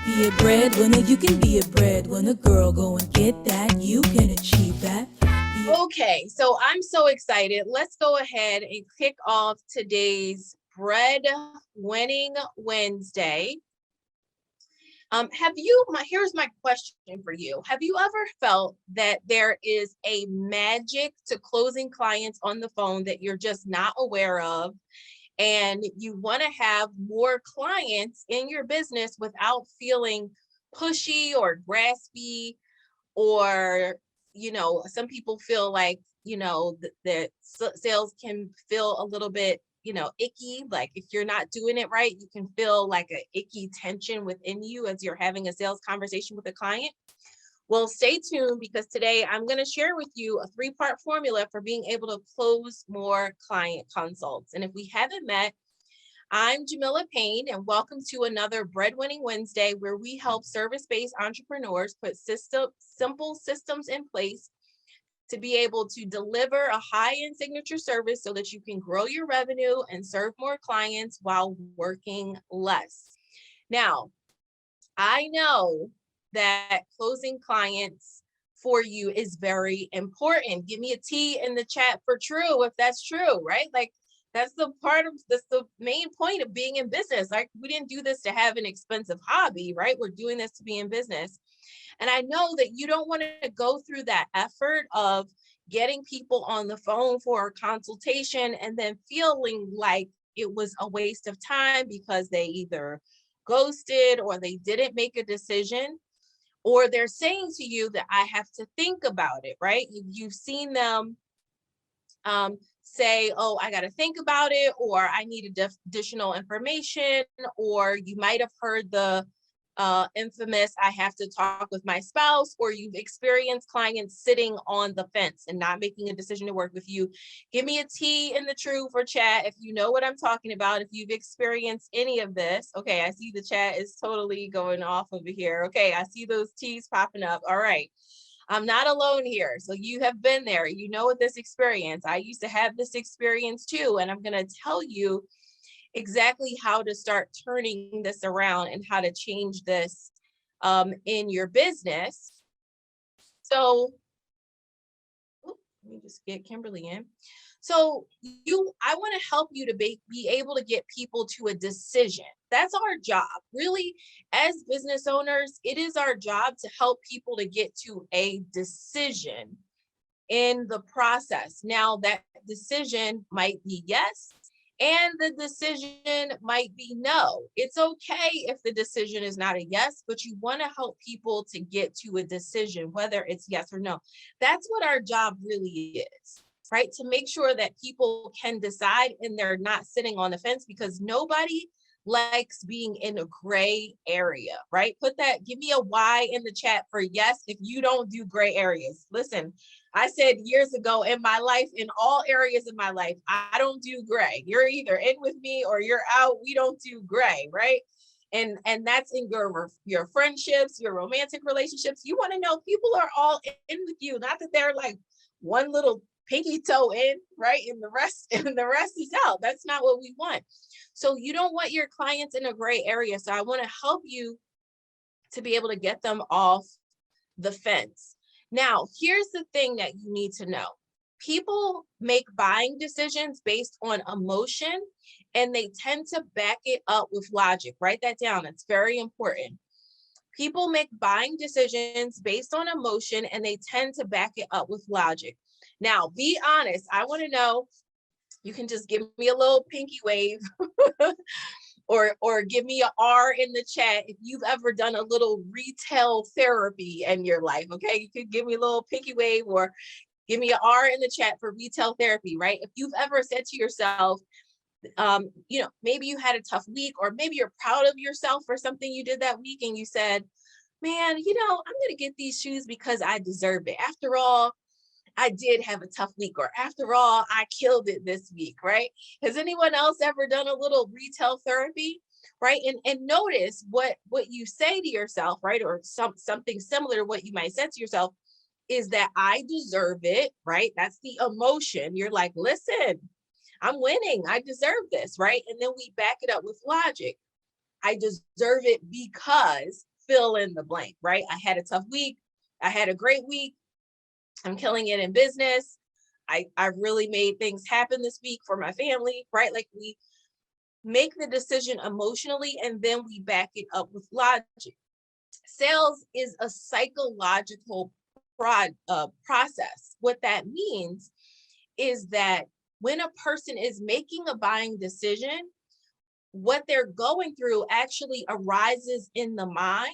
Be a breadwinner, you can be a breadwinner. Girl, go and get that. You can achieve that. Okay, so I'm so excited. Let's go ahead and kick off today's Breadwinning Wednesday. Here's my question for you. Have you ever felt that there is a magic to closing clients on the phone that you're just not aware of? And you want to have more clients in your business without feeling pushy or graspy, or some people feel like the sales can feel a little bit icky. Like if you're not doing it right, you can feel like an icky tension within you as you're having a sales conversation with a client. Well, stay tuned, because today I'm going to share with you a 3-part formula for being able to close more client consults. And if we haven't met, I'm Jamila Payne, and welcome to another Breadwinning Wednesday, where we help service-based entrepreneurs put simple systems in place to be able to deliver a high-end signature service so that you can grow your revenue and serve more clients while working less. Now, I know that closing clients for you is very important. Give me a T in the chat for true if that's true, right? Like that's the main point of being in business. Like we didn't do this to have an expensive hobby, right? We're doing this to be in business. And I know that you don't want to go through that effort of getting people on the phone for a consultation and then feeling like it was a waste of time because they either ghosted or they didn't make a decision, or they're saying to you that I have to think about it, right? You've seen them say, oh, I got to think about it, or I need additional information, or you might have heard the infamous, I have to talk with my spouse, or you've experienced clients sitting on the fence and not making a decision to work with you. Give me a T in the true for chat if you know what I'm talking about, if you've experienced any of this. Okay, I see the chat is totally going off over here. Okay, I see those T's popping up. All right. I'm not alone here. So you have been there. You know what this experience. I used to have this experience too. And I'm going to tell you exactly how to start turning this around and how to change this in your business. So let me just get Kimberly in. So I want to help you to be able to get people to a decision. That's our job. Really, as business owners, it is our job to help people to get to a decision in the process. Now, that decision might be yes, and the decision might be no. It's okay if the decision is not a yes, but you want to help people to get to a decision, whether it's yes or no. That's what our job really is, right? To make sure that people can decide and they're not sitting on the fence, because nobody likes being in a gray area, right? Give me a Y in the chat for yes if you don't do gray areas. Listen, I said years ago in my life, in all areas of my life, I don't do gray. You're either in with me or you're out. We don't do gray, right? And that's in your friendships, your romantic relationships. You want to know people are all in with you, not that they're like one little pinky toe in, right? And the rest is out. That's not what we want. So you don't want your clients in a gray area. So I want to help you to be able to get them off the fence. Now, here's the thing that you need to know. People make buying decisions based on emotion, and they tend to back it up with logic. Write that down. It's very important. People make buying decisions based on emotion, and they tend to back it up with logic. Now, be honest. I want to know, you can just give me a little pinky wave or give me an R in the chat if you've ever done a little retail therapy in your life. Okay, you could give me a little pinky wave or give me an R in the chat for retail therapy, right? If you've ever said to yourself, maybe you had a tough week, or maybe you're proud of yourself for something you did that week, and you said, man, I'm going to get these shoes because I deserve it. After all, I did have a tough week, or after all, I killed it this week, right? Has anyone else ever done a little retail therapy, right? And notice what you say to yourself, right? Or something similar to what you might say to yourself is that I deserve it, right? That's the emotion. You're like, listen, I'm winning. I deserve this, right? And then we back it up with logic. I deserve it because fill in the blank, right? I had a tough week. I had a great week. I'm killing it in business. I really made things happen this week for my family, right? Like we make the decision emotionally and then we back it up with logic. Sales is a psychological process. What that means is that when a person is making a buying decision, what they're going through actually arises in the mind,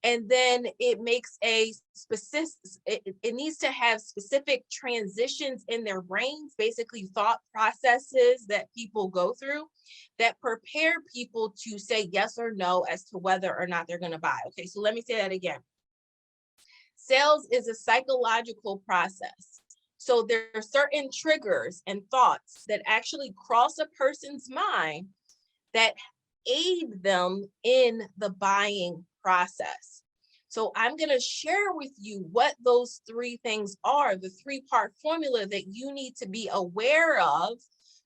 and then it makes a specific, it needs to have specific transitions in their brains, basically thought processes that people go through that prepare people to say yes or no as to whether or not they're going to buy. Okay, so let me say that again. Sales is a psychological process. So there are certain triggers and thoughts that actually cross a person's mind that aid them in the buying process. So I'm going to share with you what those three things are, the three-part formula that you need to be aware of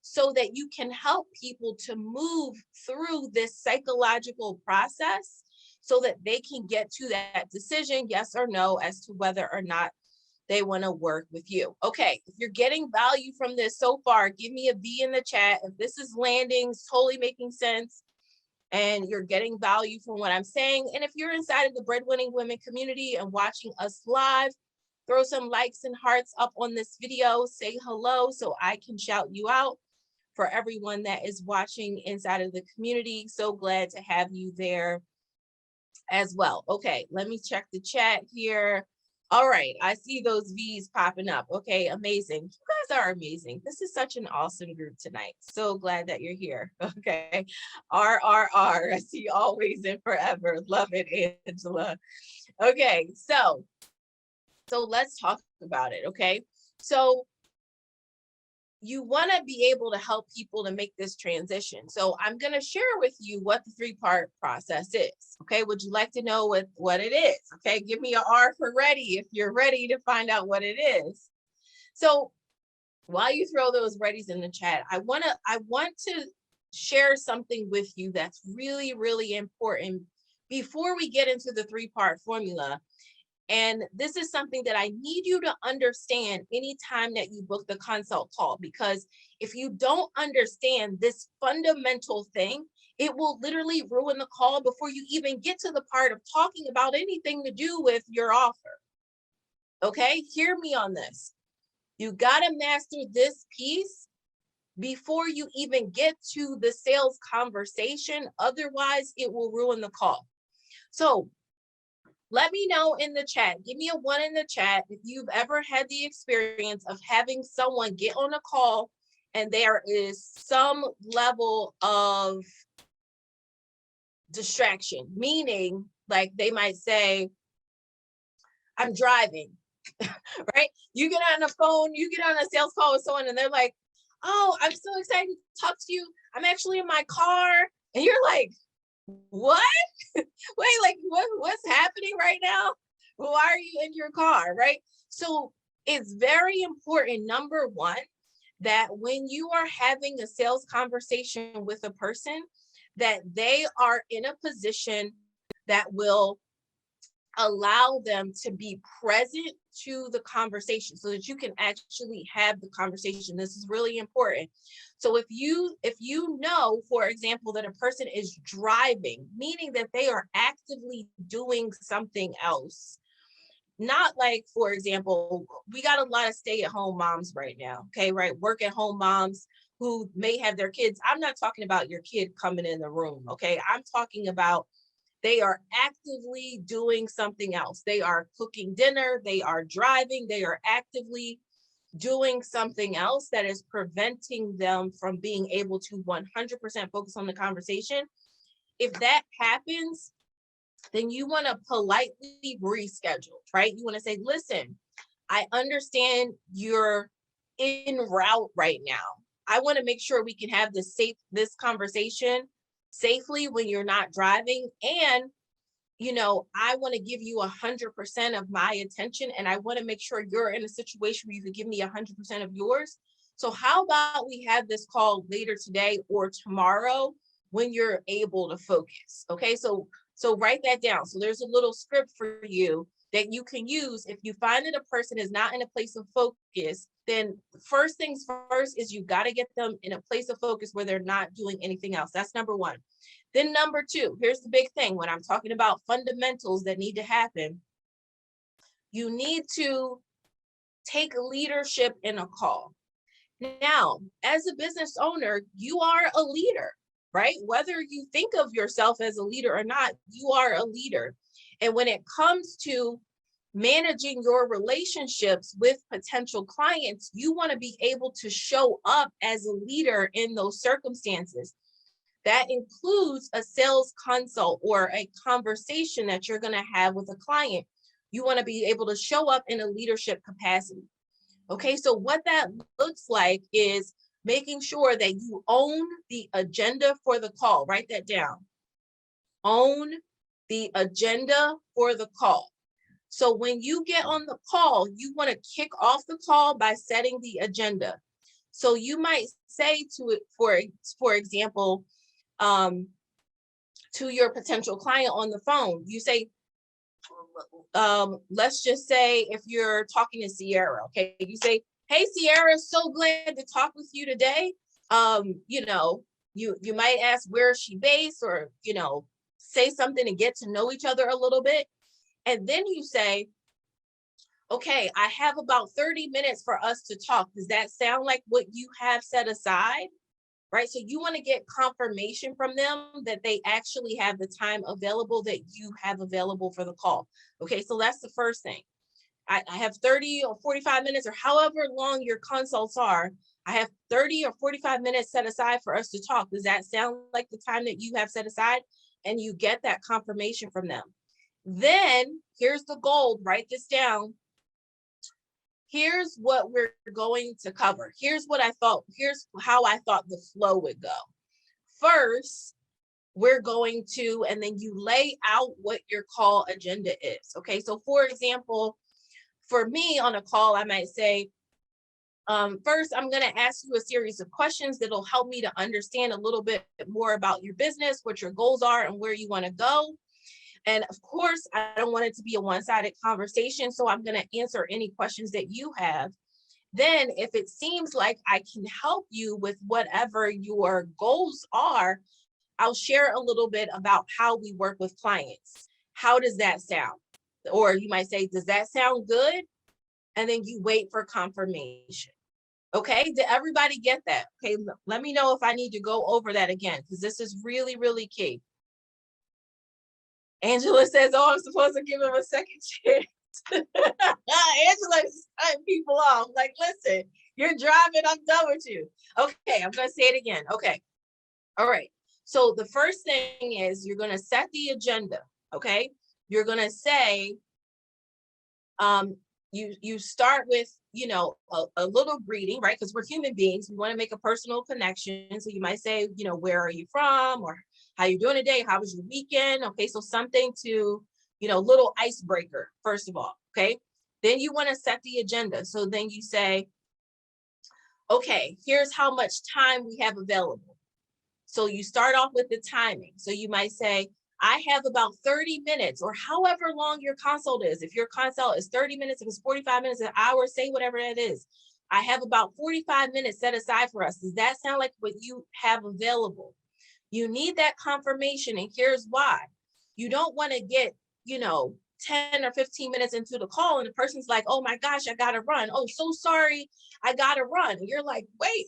so that you can help people to move through this psychological process so that they can get to that decision, yes or no, as to whether or not they want to work with you. Okay, if you're getting value from this so far, give me a B in the chat. If this is landing, totally making sense, and you're getting value from what I'm saying. And if you're inside of the Breadwinning Women community and watching us live, throw some likes and hearts up on this video, say hello so I can shout you out. For everyone that is watching inside of the community, so glad to have you there as well. Okay, let me check the chat here. All right, I see those V's popping up. Okay, amazing. You guys are amazing. This is such an awesome group tonight. So glad that you're here. Okay, RRR. I see always and forever. Love it, Angela. Okay, so let's talk about it. Okay, so you want to be able to help people to make this transition. So I'm going to share with you what the three-part process is. Okay. Would you like to know what it is? Okay. Give me an R for ready if you're ready to find out what it is. So while you throw those readies in the chat, I want to share something with you that's really, really important before we get into the three-part formula. And this is something that I need you to understand anytime that you book the consult call, because if you don't understand this fundamental thing, it will literally ruin the call before you even get to the part of talking about anything to do with your offer. Okay, hear me on this. You got to master this piece before you even get to the sales conversation. Otherwise, it will ruin the call. So let me know in the chat. Give me a 1 in the chat if you've ever had the experience of having someone get on a call and there is some level of distraction, meaning like they might say, I'm driving, right? You get on the phone, you get on a sales call with someone and they're like, oh, I'm so excited to talk to you. I'm actually in my car. And you're like, what? Wait, like what's happening right now? Why are you in your car, right? So it's very important, number one, that when you are having a sales conversation with a person, that they are in a position that will allow them to be present to the conversation so that you can actually have the conversation. This is really important. So if you know, for example, that a person is driving, meaning that they are actively doing something else, not like, for example, we got a lot of stay-at-home moms right now, okay, right? Work-at-home moms who may have their kids. I'm not talking about your kid coming in the room, okay? I'm talking about they are actively doing something else. They are cooking dinner, they are driving, they are actively doing something else that is preventing them from being able to 100% focus on the conversation. If that happens, then you want to politely reschedule, right? You want to say, listen, I understand you're en route right now. I want to make sure we can have this conversation safely when you're not driving. And, I want to give you 100% of my attention. And I want to make sure you're in a situation where you can give me 100% of yours. So how about we have this call later today or tomorrow when you're able to focus? Okay. So So write that down. So there's a little script for you that you can use. If you find that a person is not in a place of focus, then first things first is you got to get them in a place of focus where they're not doing anything else. That's number one. Then number two, here's the big thing when I'm talking about fundamentals that need to happen. You need to take leadership in a call. Now, as a business owner, you are a leader, right? Whether you think of yourself as a leader or not, you are a leader. And when it comes to managing your relationships with potential clients, you want to be able to show up as a leader in those circumstances. That includes a sales consult or a conversation that you're going to have with a client. You want to be able to show up in a leadership capacity. Okay, so what that looks like is making sure that you own the agenda for the call. Write that down. Own the agenda for the call. So when you get on the call, you want to kick off the call by setting the agenda. So you might say to it, for example, to your potential client on the phone, you say, let's just say if you're talking to Sierra, okay, you say, hey, Sierra, so glad to talk with you today. You might ask where is she based, or, say something to get to know each other a little bit. And then you say, okay, I have about 30 minutes for us to talk. Does that sound like what you have set aside? Right? So you want to get confirmation from them that they actually have the time available that you have available for the call. Okay, so that's the first thing. I have 30 or 45 minutes, or however long your consults are. I have 30 or 45 minutes set aside for us to talk. Does that sound like the time that you have set aside? And you get that confirmation from them. Then here's the gold. Write this down. Here's what we're going to cover. Here's how I thought the flow would go. First, we're going to, and then you lay out what your call agenda is. Okay, so for example, for me on a call, I might say, first, I'm going to ask you a series of questions that'll help me to understand a little bit more about your business, what your goals are, and where you want to go. And of course, I don't want it to be a one-sided conversation, so I'm going to answer any questions that you have. Then if it seems like I can help you with whatever your goals are, I'll share a little bit about how we work with clients. How does that sound? Or you might say, does that sound good? And then you wait for confirmation. Okay, did everybody get that? Okay, let me know if I need to go over that again, because this is really, really key. Angela says, oh, I'm supposed to give him a second chance. Angela is cutting people off. Like, listen, you're driving, I'm done with you. Okay, I'm going to say it again. Okay. All right. So the first thing is you're going to set the agenda. Okay. You're going to say, you start with, a little greeting, right? Because we're human beings. We want to make a personal connection. So you might say, where are you from? Or how you doing today? How was your weekend? Okay, so something to, little icebreaker, first of all, okay? Then you want to set the agenda. So then you say, okay, here's how much time we have available. So you start off with the timing. So you might say, I have about 30 minutes, or however long your consult is. If your consult is 30 minutes, if it's 45 minutes, an hour, say whatever that is. I have about 45 minutes set aside for us. Does that sound like what you have available? You need that confirmation, and here's why. You don't want to get, 10 or 15 minutes into the call and the person's like, oh my gosh, I gotta run. Oh, so sorry, I gotta run. And you're like, wait,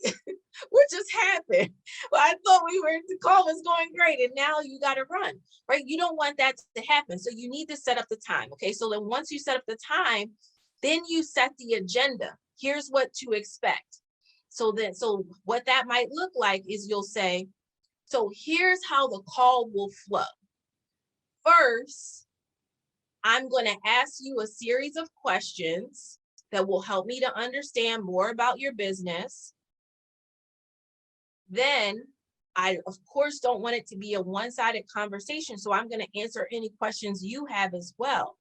what just happened? Well, I thought the call was going great and now you gotta run, right? You don't want that to happen. So you need to set up the time. Okay, so then once you set up the time, then you set the agenda. Here's what to expect. So what that might look like is you'll say, so here's how the call will flow. First, I'm going to ask you a series of questions that will help me to understand more about your business. Then I, of course, don't want it to be a one-sided conversation. So I'm going to answer any questions you have as well.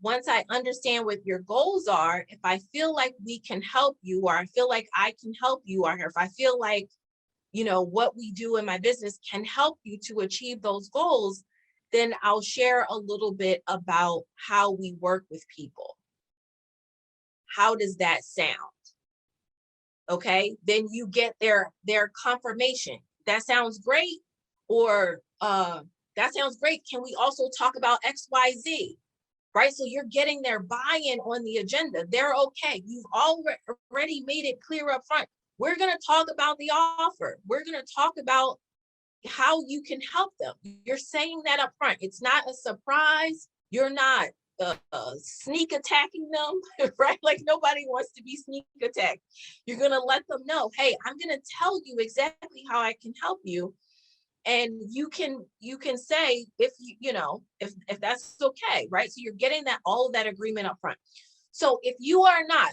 Once I understand what your goals are, if I feel like we can help you, or I feel like I can help you, or if I feel like, what we do in my business can help you to achieve those goals, then I'll share a little bit about how we work with people. How does that sound? Okay, then you get their confirmation. That sounds great, or that sounds great. Can we also talk about XYZ? Right? So you're getting their buy-in on the agenda. They're okay. You've already made it clear up front. We're going to talk about the offer. We're going to talk about how you can help them. You're saying that up front. It's not a surprise. You're not sneak attacking them, right? Like nobody wants to be sneak attacked. You're going to let them know, hey, I'm going to tell you exactly how I can help you. And you can say if if that's okay, right? So you're getting that all of that agreement up front. So if you are not,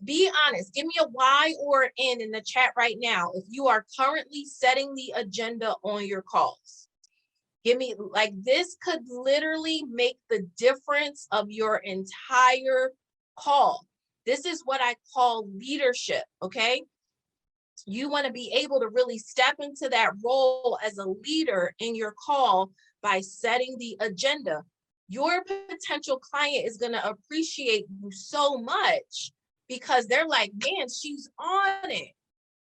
be honest, give me a Y or an N in the chat right now if you are currently setting the agenda on your calls. Give me, like, this could literally make the difference of your entire call. This is what I call leadership, okay? You want to be able to really step into that role as a leader in your call by setting the agenda. Your potential client is going to appreciate you so much because they're like, man, she's on it,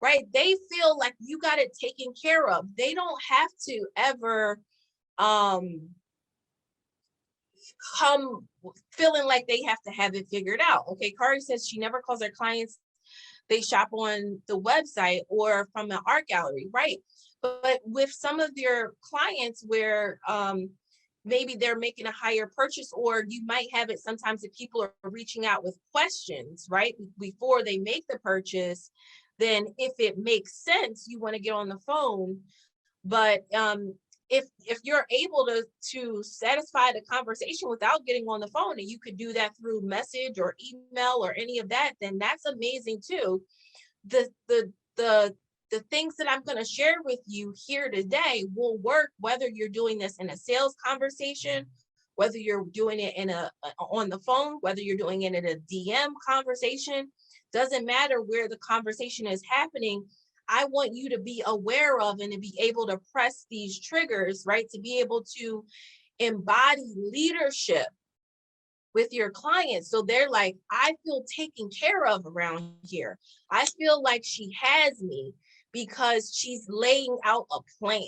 right? They feel like you got it taken care of. They don't have to ever come feeling like they have to have it figured out. Okay, Kari says she never calls her clients, they shop on the website or from an art gallery, right? But with some of your clients where maybe they're making a higher purchase, or you might have it sometimes that people are reaching out with questions, right? Before they make the purchase, then if it makes sense, you want to get on the phone. But if you're able to satisfy the conversation without getting on the phone, and you could do that through message or email or any of that, then that's amazing too. The things that I'm going to share with you here today will work whether you're doing this in a sales conversation, whether you're doing it in on the phone, whether you're doing it in a DM conversation. Doesn't matter where the conversation is happening. I want you to be aware of and to be able to press these triggers, right? To be able to embody leadership with your clients. So they're like, I feel taken care of around here. I feel like she has me because she's laying out a plan,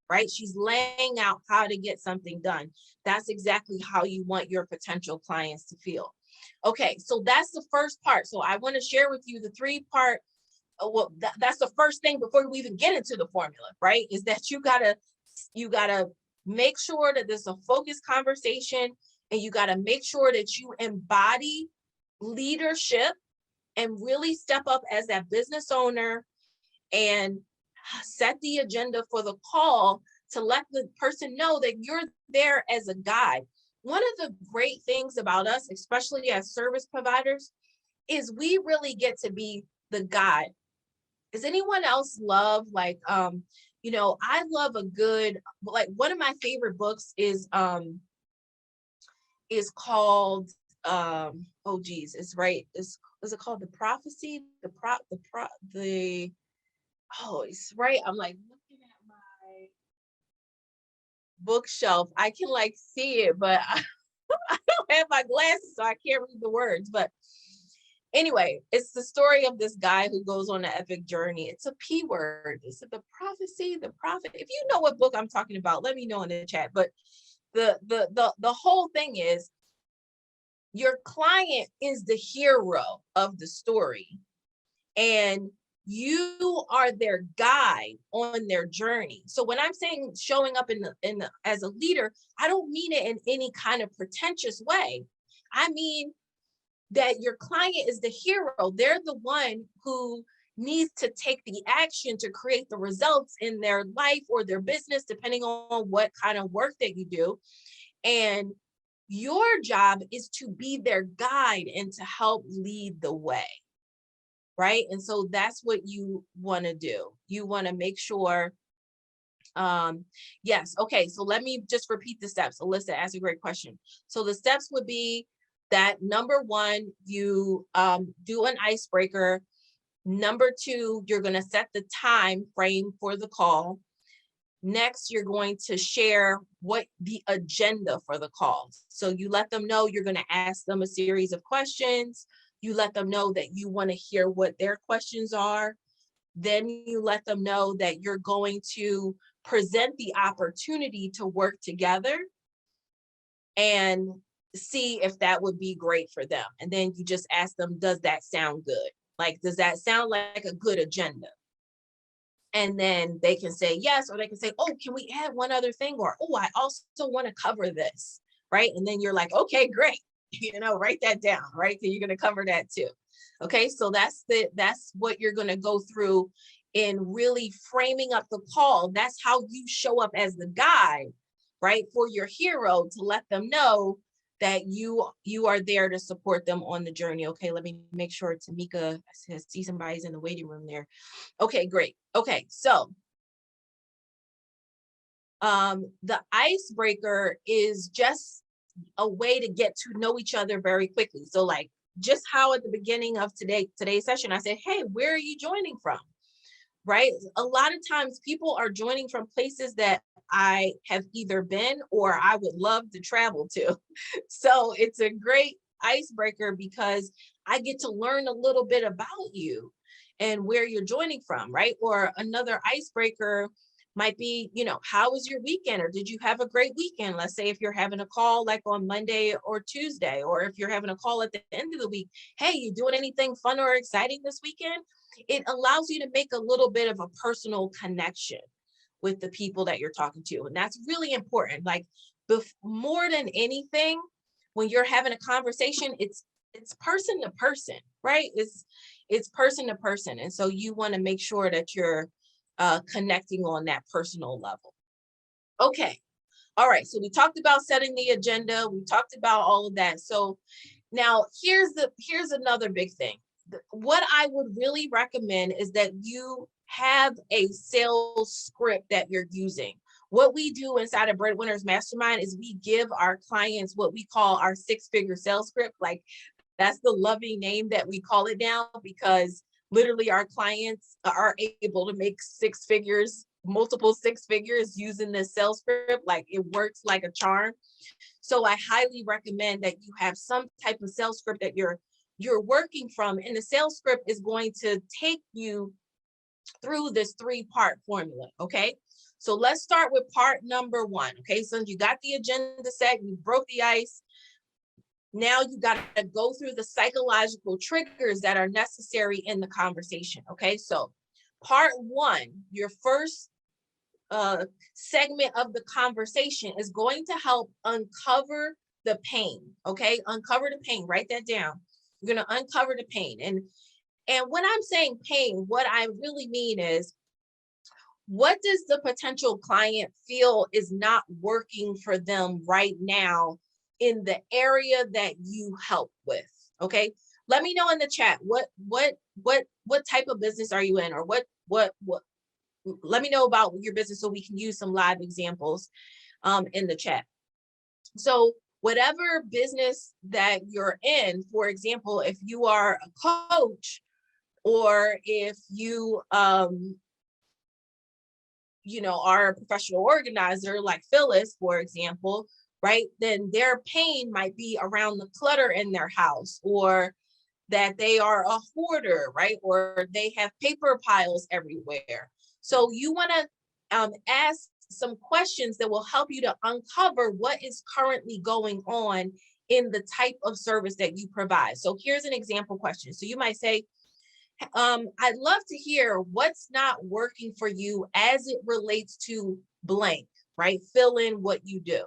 right? She's laying out how to get something done. That's exactly how you want your potential clients to feel. Okay, so that's the first part. So I want to share with you the 3-part. Well, that's the first thing before we even get into the formula, right? Is that you gotta make sure that there's a focused conversation, and you gotta make sure that you embody leadership and really step up as that business owner and set the agenda for the call to let the person know that you're there as a guide. One of the great things about us, especially as service providers, is we really get to be the guide. Does anyone else love, like, I love a good, like, one of my favorite books is called, oh geez, it's right. Is it called The Prophecy? Oh, it's right. I'm like looking at my bookshelf. I can like see it, but I don't have my glasses, so I can't read the words. But anyway, it's the story of this guy who goes on an epic journey. It's a P word. Is it The Prophecy, The Prophet? If you know what book I'm talking about, let me know in the chat. But the whole thing is, your client is the hero of the story, and you are their guide on their journey. So when I'm saying showing up in the as a leader, I don't mean it in any kind of pretentious way. I mean that your client is the hero. They're the one who needs to take the action to create the results in their life or their business, depending on what kind of work that you do. And your job is to be their guide and to help lead the way, right? And so that's what you want to do. You want to make sure, yes, okay, so let me just repeat the steps. Alyssa asked a great question. So the steps would be that number 1, you do an icebreaker. Number 2, you're going to set the time frame for the call. Next, you're going to share what the agenda for the call. So you let them know you're going to ask them a series of questions. You let them know that you want to hear what their questions are. Then you let them know that you're going to present the opportunity to work together and see if that would be great for them. And then you just ask them, does that sound good? Like, does that sound like a good agenda? And then they can say yes, or they can say, oh, can we add one other thing? Or, oh, I also want to cover this, right? And then you're like, okay, great. Write that down, right? So you're going to cover that too. Okay, so that's what you're going to go through in really framing up the call. That's how you show up as the guide, right, for your hero, to let them know that you are there to support them on the journey. Okay, let me make sure Tamika, I see somebody's in the waiting room there. Okay, great. Okay, so the icebreaker is just a way to get to know each other very quickly. So like just how at the beginning of today's session, I said, hey, where are you joining from? Right? A lot of times people are joining from places that I have either been or I would love to travel to. So it's a great icebreaker because I get to learn a little bit about you and where you're joining from, right? Or another icebreaker might be, how was your weekend? Or did you have a great weekend? Let's say if you're having a call like on Monday or Tuesday, or if you're having a call at the end of the week, hey, you doing anything fun or exciting this weekend? It allows you to make a little bit of a personal connection with the people that you're talking to. And that's really important. Like more than anything, when you're having a conversation, it's person to person, right? It's person to person. And so you want to make sure that you're connecting on that personal level. Okay. All right. So we talked about setting the agenda. We talked about all of that. So now here's another big thing. What I would really recommend is that you have a sales script that you're using. What we do inside of Breadwinners Mastermind is we give our clients what we call our 6-figure sales script. Like that's the loving name that we call it now, because literally our clients are able to make 6 figures, multiple 6 figures using this sales script. Like it works like a charm. So I highly recommend that you have some type of sales script that you're working from, and the sales script is going to take you through this 3-part formula. Okay, so let's start with part number 1. Okay, so you got the agenda set, you broke the ice. Now you got to go through the psychological triggers that are necessary in the conversation. Okay, so part 1, your first segment of the conversation is going to help uncover the pain. Okay, uncover the pain. Write that down. You're going to uncover the pain. And when I'm saying pain, what I really mean is, what does the potential client feel is not working for them right now in the area that you help with? Okay, let me know in the chat what type of business are you in, or what let me know about your business so we can use some live examples in the chat. So whatever business that you're in, for example, if you are a coach, or if you are a professional organizer like Phyllis, for example, right, then their pain might be around the clutter in their house, or that they are a hoarder, right, or they have paper piles everywhere. So you want to ask some questions that will help you to uncover what is currently going on in the type of service that you provide. So here's an example question. So you might say, I'd love to hear what's not working for you as it relates to blank, right? Fill in what you do.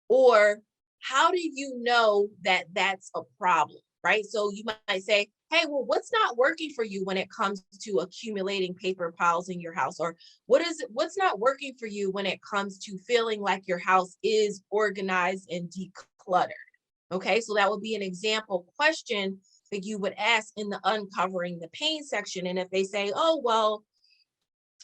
Or how do you know that that's a problem, right? So you might say, hey, well, what's not working for you when it comes to accumulating paper piles in your house? Or what's not working for you when it comes to feeling like your house is organized and decluttered? Okay, so that would be an example question that you would ask in the uncovering the pain section. And if they say, oh, well,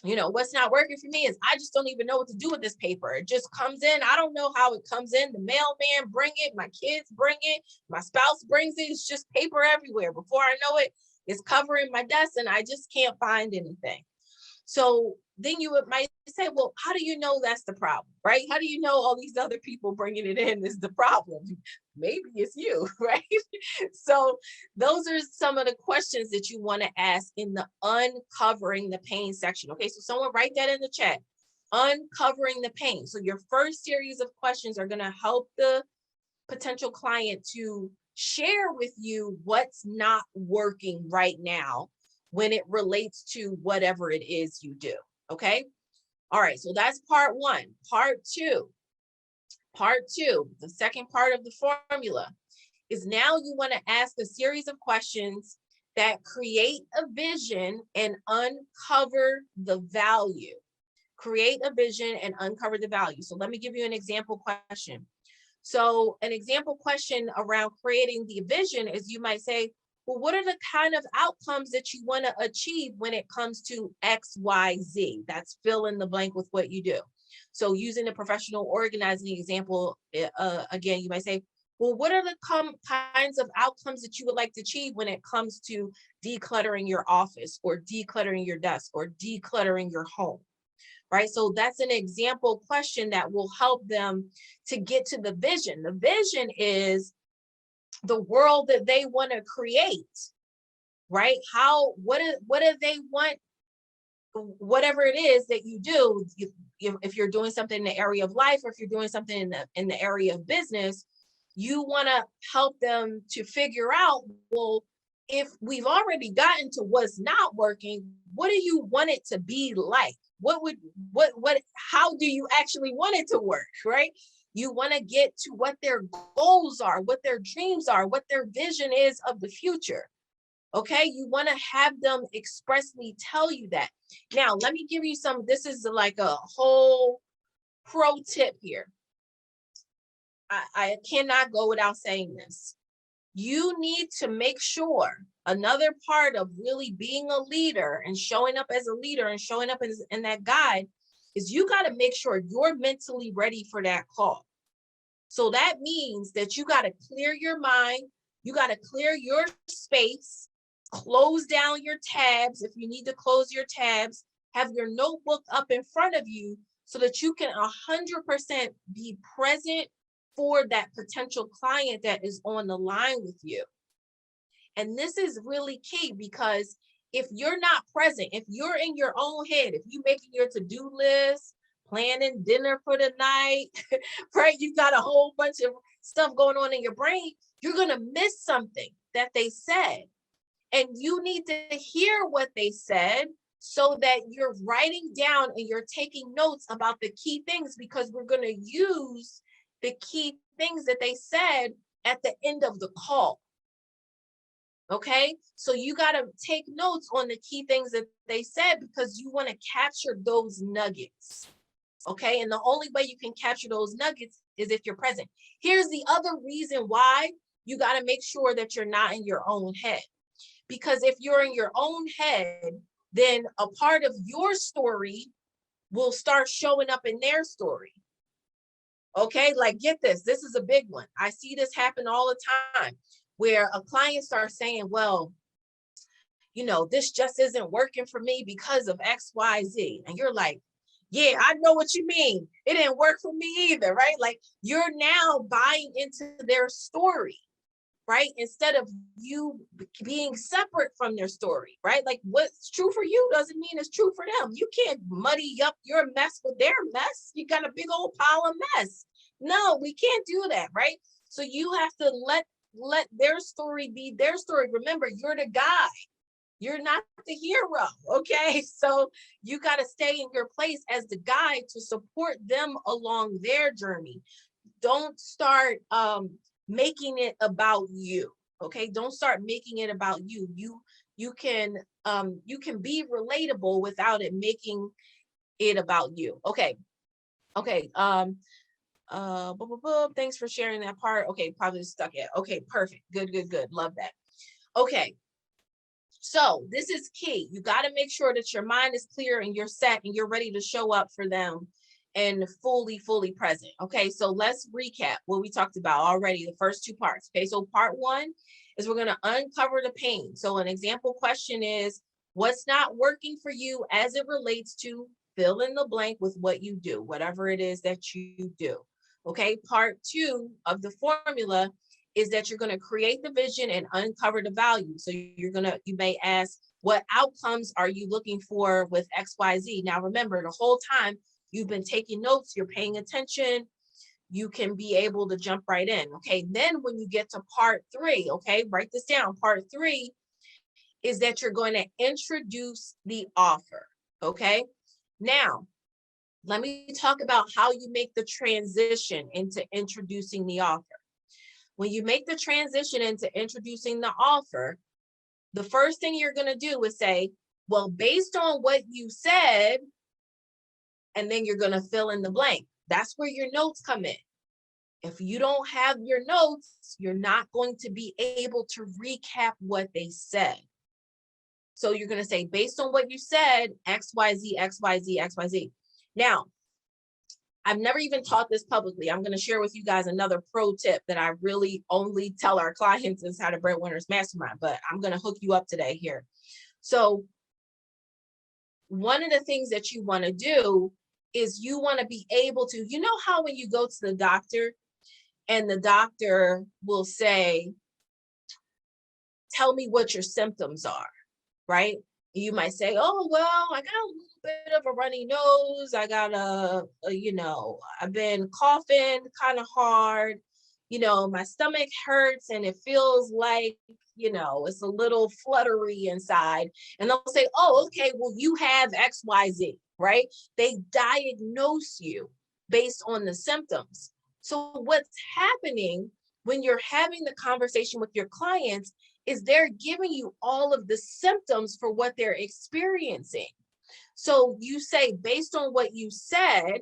what's not working for me is I just don't even know what to do with this paper. It just comes in. I don't know how it comes in. The mailman bring it. My kids bring it. My spouse brings it. It's just paper everywhere. Before I know it, it's covering my desk and I just can't find anything. So then you might say, well, how do you know that's the problem, right? How do you know all these other people bringing it in is the problem? Maybe it's you, right? So those are some of the questions that you want to ask in the uncovering the pain section. Okay, so someone write that in the chat. Uncovering the pain. So your first series of questions are going to help the potential client to share with you what's not working right now when it relates to whatever it is you do. Okay. All right. So that's part one. Part two, the second part of the formula is now you want to ask a series of questions that create a vision and uncover the value. Create a vision and uncover the value. So let me give you an example question. So an example question around creating the vision is you might say, well, what are the kind of outcomes that you want to achieve when it comes to X, Y, Z? That's fill in the blank with what you do. So using the professional organizing example, again, you might say, well, what are the kinds of outcomes that you would like to achieve when it comes to decluttering your office or decluttering your desk or decluttering your home? Right? So that's an example question that will help them to get to the vision. The vision is the world that they want to create, right? What do they want? Whatever it is that you do, if you're doing something in the area of life, or if you're doing something in the area of business, you want to help them to figure out, well, if we've already gotten to what's not working, what do you want it to be like? How do you actually want it to work, right? You want to get to what their goals are, what their dreams are, what their vision is of the future. Okay, you want to have them expressly tell you that. Now, let me give you this is like a whole pro tip here. I cannot go without saying this. You need to make sure, another part of really being a leader and showing up as a leader and showing up in that guide is you got to make sure you're mentally ready for that call. So that means that you got to clear your mind, you got to clear your space, close down your tabs if you need to close your tabs, have your notebook up in front of you so that you can 100% be present for that potential client that is on the line with you. And this is really key, because if you're not present, if you're in your own head, if you're making your to-do list, planning dinner for the night, right? You got a whole bunch of stuff going on in your brain, you're going to miss something that they said. And you need to hear what they said so that you're writing down and you're taking notes about the key things, because we're going to use the key things that they said at the end of the call. Okay, so you got to take notes on the key things that they said, because you want to capture those nuggets. Okay, and the only way you can capture those nuggets is if you're present. Here's the other reason why you got to make sure that you're not in your own head. Because if you're in your own head, then a part of your story will start showing up in their story. Okay, like get this is a big one. I see this happen all the time, where a client starts saying, well, this just isn't working for me because of X, Y, Z. And you're like, yeah, I know what you mean. It didn't work for me either, right? Like you're now buying into their story, right? Instead of you being separate from their story, right? Like what's true for you doesn't mean it's true for them. You can't muddy up your mess with their mess. You got a big old pile of mess. No, we can't do that, right? So you have to let their story be their story. Remember, you're the guy. You're not the hero, okay? So you got to stay in your place as the guide to support them along their journey. Don't start making it about you, okay? Don't start making it about you. You can be relatable without it making it about you. Okay. Thanks for sharing that part. Okay, probably stuck it. Okay, perfect. Good. Love that. Okay. So this is key. You got to make sure that your mind is clear and you're set and you're ready to show up for them and fully present. Okay, so let's recap what we talked about already, the first two parts. Okay, so part one is we're going to uncover the pain. So an example question is, what's not working for you as it relates to fill in the blank with what you do, whatever it is that you do. Okay, part 2 of the formula is that you're going to create the vision and uncover the value. So you may ask, what outcomes are you looking for with XYZ? Now remember, the whole time you've been taking notes, you're paying attention, you can be able to jump right in. Okay, then when you get to part 3, okay, write this down. Part 3 is that you're going to introduce the offer. Okay, now let me talk about how you make the transition into introducing the offer. When you make the transition into introducing the offer, the first thing you're going to do is say, well, based on what you said, and then you're going to fill in the blank. That's where your notes come in. If you don't have your notes, you're not going to be able to recap what they said. So you're going to say, based on what you said, XYZ, XYZ, XYZ. Now, I've never even taught this publicly. I'm going to share with you guys another pro tip that I really only tell our clients inside of Breadwinners Mastermind, but I'm going to hook you up today here. So one of the things that you want to do is you want to be able to, you know how when you go to the doctor and the doctor will say, tell me what your symptoms are, right? You might say, oh, well, I got a little bit of a runny nose. I got I've been coughing kind of hard. My stomach hurts and it feels like, it's a little fluttery inside. And they'll say, oh, okay, well, you have XYZ, right? They diagnose you based on the symptoms. So what's happening when you're having the conversation with your clients is they're giving you all of the symptoms for what they're experiencing. So you say, based on what you said,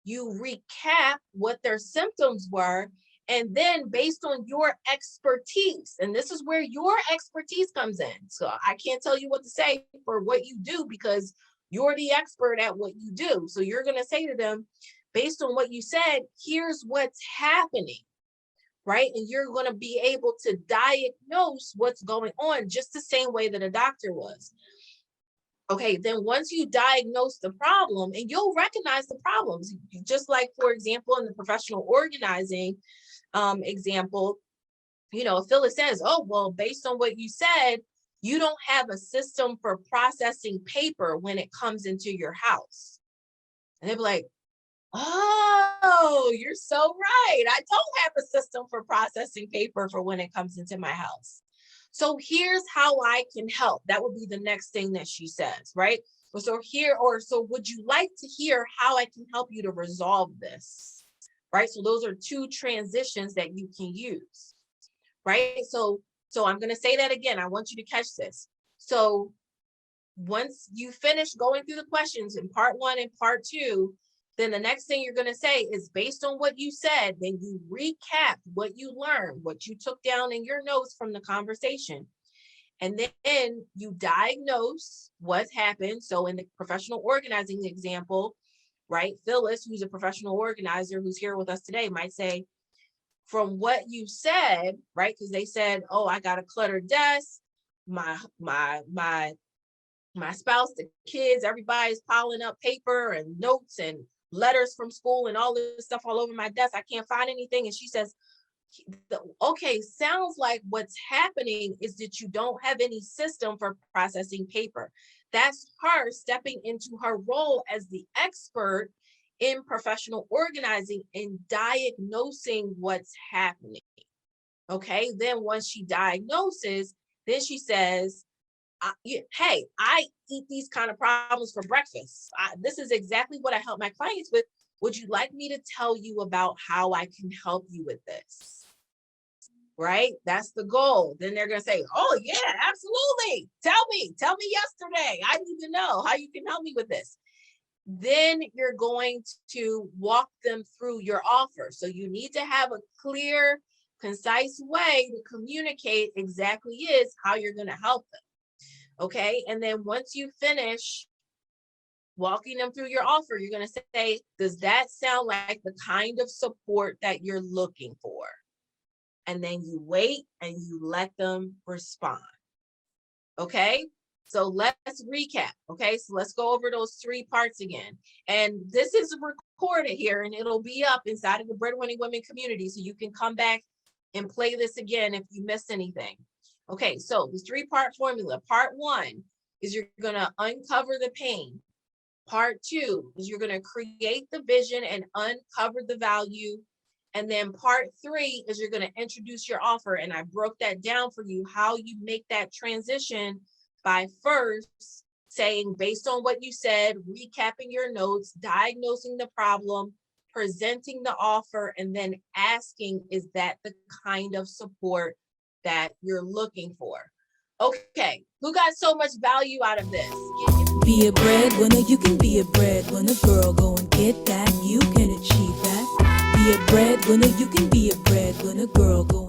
you recap what their symptoms were, and then based on your expertise, and this is where your expertise comes in. So I can't tell you what to say for what you do because you're the expert at what you do. So you're going to say to them, based on what you said, here's what's happening. Right? And you're going to be able to diagnose what's going on just the same way that a doctor was. Okay, then once you diagnose the problem, and you'll recognize the problems, just like, for example, in the professional organizing example, if Phyllis says, oh, well, based on what you said, you don't have a system for processing paper when it comes into your house. And they'll be like, oh, you're so right. I don't have a system for processing paper for when it comes into my house. So here's how I can help. That would be the next thing that she says, right? So would you like to hear how I can help you to resolve this? Right? So those are 2 transitions that you can use, right? So I'm going to say that again. I want you to catch this. So once you finish going through the questions in part 1 and part 2, then the next thing you're going to say is based on what you said, then you recap what you learned, what you took down in your notes from the conversation. And then you diagnose what's happened. So in the professional organizing example, right, Phyllis, who's a professional organizer who's here with us today, might say, from what you said, right, because they said, oh, I got a cluttered desk, my spouse, the kids, everybody's piling up paper and notes and letters from school and all this stuff all over my desk. I can't find anything. And she says, okay, sounds like what's happening is that you don't have any system for processing paper. That's her stepping into her role as the expert in professional organizing and diagnosing what's happening. Okay, then once she diagnoses, then she says, hey, I eat these kind of problems for breakfast. This is exactly what I help my clients with. Would you like me to tell you about how I can help you with this? Right? That's the goal. Then they're going to say, oh yeah, absolutely. Tell me yesterday. I need to know how you can help me with this. Then you're going to walk them through your offer. So you need to have a clear, concise way to communicate exactly is how you're going to help them. Okay. And then once you finish walking them through your offer, you're going to say, does that sound like the kind of support that you're looking for? And then you wait and you let them respond. Okay. So let's recap. Okay, so let's go over those 3 parts again. And this is recorded here, and it'll be up inside of the Breadwinning Women community, so you can come back and play this again if you missed anything. Okay, so the 3-part formula. Part 1 is you're going to uncover the pain. Part 2 is you're going to create the vision and uncover the value. And then part 3 is you're going to introduce your offer. And I broke that down for you, how you make that transition by first saying, based on what you said, recapping your notes, diagnosing the problem, presenting the offer, and then asking, is that the kind of support that you're looking for? Okay, who got so much value out of this? Be a breadwinner, you can be a breadwinner. Girl, go and get that, you can achieve that. Be a breadwinner, you can be a breadwinner. Girl, go